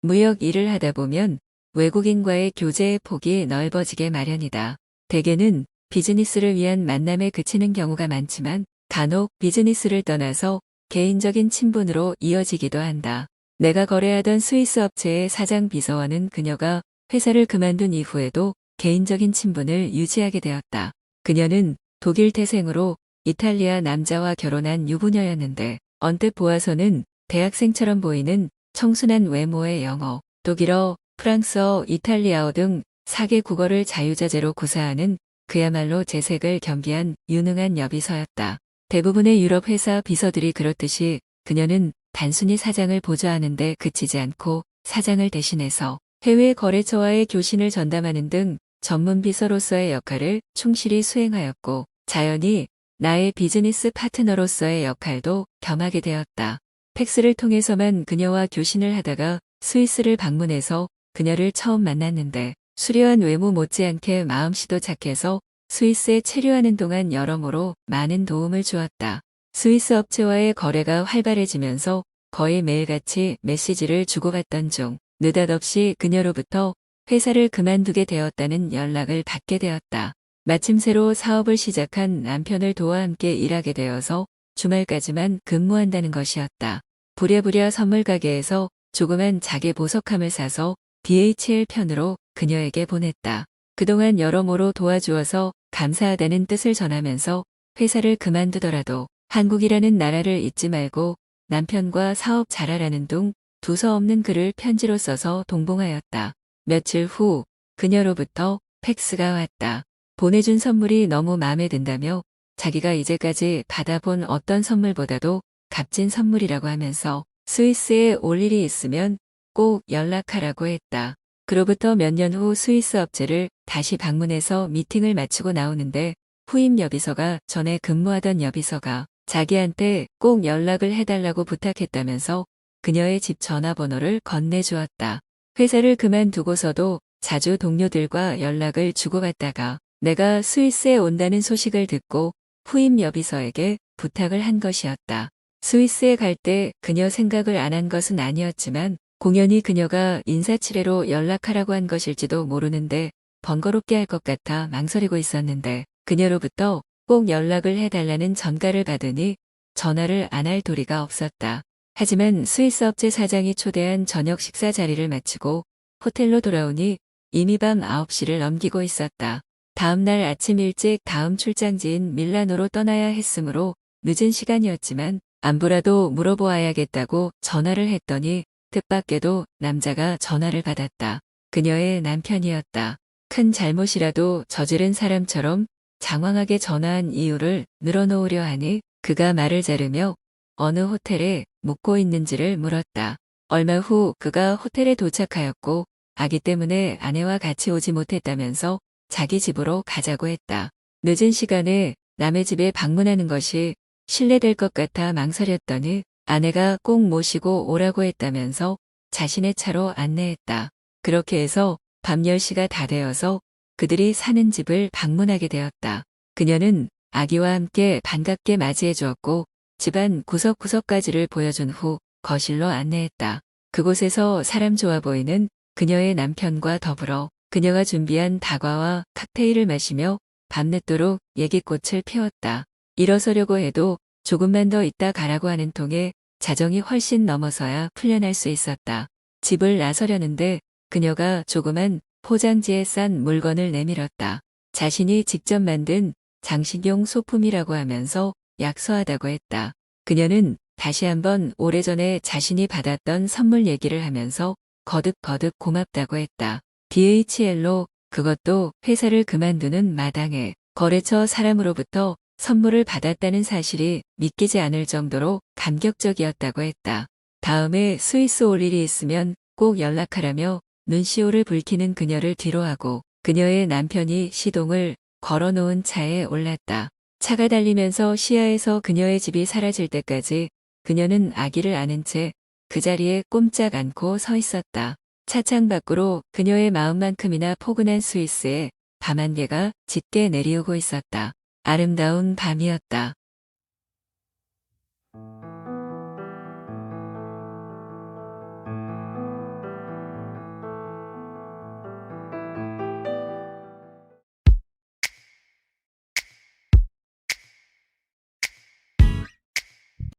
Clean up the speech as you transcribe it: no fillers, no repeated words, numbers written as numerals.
무역 일을 하다 보면 외국인과의 교제의 폭이 넓어지게 마련이다. 대개는 비즈니스를 위한 만남에 그치는 경우가 많지만 간혹 비즈니스를 떠나서 개인적인 친분으로 이어지기도 한다. 내가 거래하던 스위스 업체의 사장 비서와는 그녀가 회사를 그만둔 이후에도 개인적인 친분을 유지하게 되었다. 그녀는 독일 태생으로 이탈리아 남자와 결혼한 유부녀였는데 언뜻 보아서는 대학생처럼 보이는 청순한 외모의 영어, 독일어, 프랑스어, 이탈리아어 등 4개 국어를 자유자재로 구사하는 그야말로 재색을 겸비한 유능한 여비서였다. 대부분의 유럽 회사 비서들이 그렇듯이 그녀는 단순히 사장을 보좌하는 데 그치지 않고 사장을 대신해서 해외 거래처와의 교신을 전담하는 등 전문 비서로서의 역할을 충실히 수행하였고 자연히 나의 비즈니스 파트너로서의 역할도 겸하게 되었다. 팩스를 통해서만 그녀와 교신을 하다가 스위스를 방문해서 그녀를 처음 만났는데 수려한 외모 못지않게 마음씨도 착해서 스위스에 체류하는 동안 여러모로 많은 도움을 주었다. 스위스 업체와의 거래가 활발해지면서 거의 매일같이 메시지를 주고받던 중 느닷없이 그녀로부터 회사를 그만두게 되었다는 연락을 받게 되었다. 마침 새로 사업을 시작한 남편을 도와 함께 일하게 되어서 주말까지만 근무한다는 것이었다. 부랴부랴 선물 가게에서 조그만 자개 보석함을 사서 DHL 편으로 그녀에게 보냈다. 그동안 여러모로 도와주어서 감사하다는 뜻을 전하면서 회사를 그만두더라도 한국이라는 나라를 잊지 말고 남편과 사업 잘하라는 둥 두서없는 글을 편지로 써서 동봉하였다. 며칠 후 그녀로부터 팩스가 왔다. 보내준 선물이 너무 마음에 든다며 자기가 이제까지 받아본 어떤 선물보다도 값진 선물이라고 하면서 스위스에 올 일이 있으면 꼭 연락하라고 했다. 그로부터 몇 년 후 스위스 업체를 다시 방문해서 미팅을 마치고 나오는데 후임 여비서가 전에 근무하던 여비서가 자기한테 꼭 연락을 해달라고 부탁했다면서 그녀의 집 전화번호를 건네주었다. 회사를 그만두고서도 자주 동료들과 연락을 주고받다가 내가 스위스에 온다는 소식을 듣고 후임 여비서에게 부탁을 한 것이었다. 스위스에 갈 때 그녀 생각을 안 한 것은 아니었지만 공연히 그녀가 인사치레로 연락하라고 한 것일지도 모르는데 번거롭게 할 것 같아 망설이고 있었는데 그녀로부터 꼭 연락을 해달라는 전가를 받으니 전화를 안 할 도리가 없었다. 하지만 스위스 업체 사장이 초대한 저녁 식사 자리를 마치고 호텔로 돌아오니 이미 밤 9시를 넘기고 있었다. 다음 날 아침 일찍 다음 출장지인 밀라노로 떠나야 했으므로 늦은 시간이었지만 안부라도 물어보아야겠다고 전화를 했더니 뜻밖에도 남자가 전화를 받았다. 그녀의 남편이었다. 큰 잘못이라도 저지른 사람처럼 장황하게 전화한 이유를 늘어놓으려 하니 그가 말을 자르며 어느 호텔에 묵고 있는지를 물었다. 얼마 후 그가 호텔에 도착하였고 아기 때문에 아내와 같이 오지 못했다면서 자기 집으로 가자고 했다. 늦은 시간에 남의 집에 방문하는 것이 실례될 것 같아 망설였더니 아내가 꼭 모시고 오라고 했다면서 자신의 차로 안내했다. 그렇게 해서 밤 10시가 다 되어서 그들이 사는 집을 방문하게 되었다. 그녀는 아기와 함께 반갑게 맞이해 주었고 집안 구석구석까지를 보여준 후 거실로 안내했다. 그곳에서 사람 좋아 보이는 그녀의 남편과 더불어 그녀가 준비한 다과와 칵테일을 마시며 밤늦도록 얘기꽃을 피웠다. 일어서려고 해도 조금만 더 있다 가라고 하는 통에 자정이 훨씬 넘어서야 풀려날 수 있었다. 집을 나서려는데 그녀가 조그만 포장지에 싼 물건을 내밀었다. 자신이 직접 만든 장식용 소품이라고 하면서 약소하다고 했다. 그녀는 다시 한번 오래전에 자신이 받았던 선물 얘기를 하면서 거듭거듭 고맙다고 했다. DHL로 그것도 회사를 그만두는 마당에 거래처 사람으로부터 선물을 받았다는 사실이 믿기지 않을 정도로 감격적이었다고 했다. 다음에 스위스 올 일이 있으면 꼭 연락하라며 눈시울을 붉히는 그녀를 뒤로하고 그녀의 남편이 시동을 걸어놓은 차에 올랐다. 차가 달리면서 시야에서 그녀의 집이 사라질 때까지 그녀는 아기를 안은 채 그 자리에 꼼짝 않고 서 있었다. 차창 밖으로 그녀의 마음만큼이나 포근한 스위스에 밤 안개가 짙게 내리오고 있었다. 아름다운 밤이었다.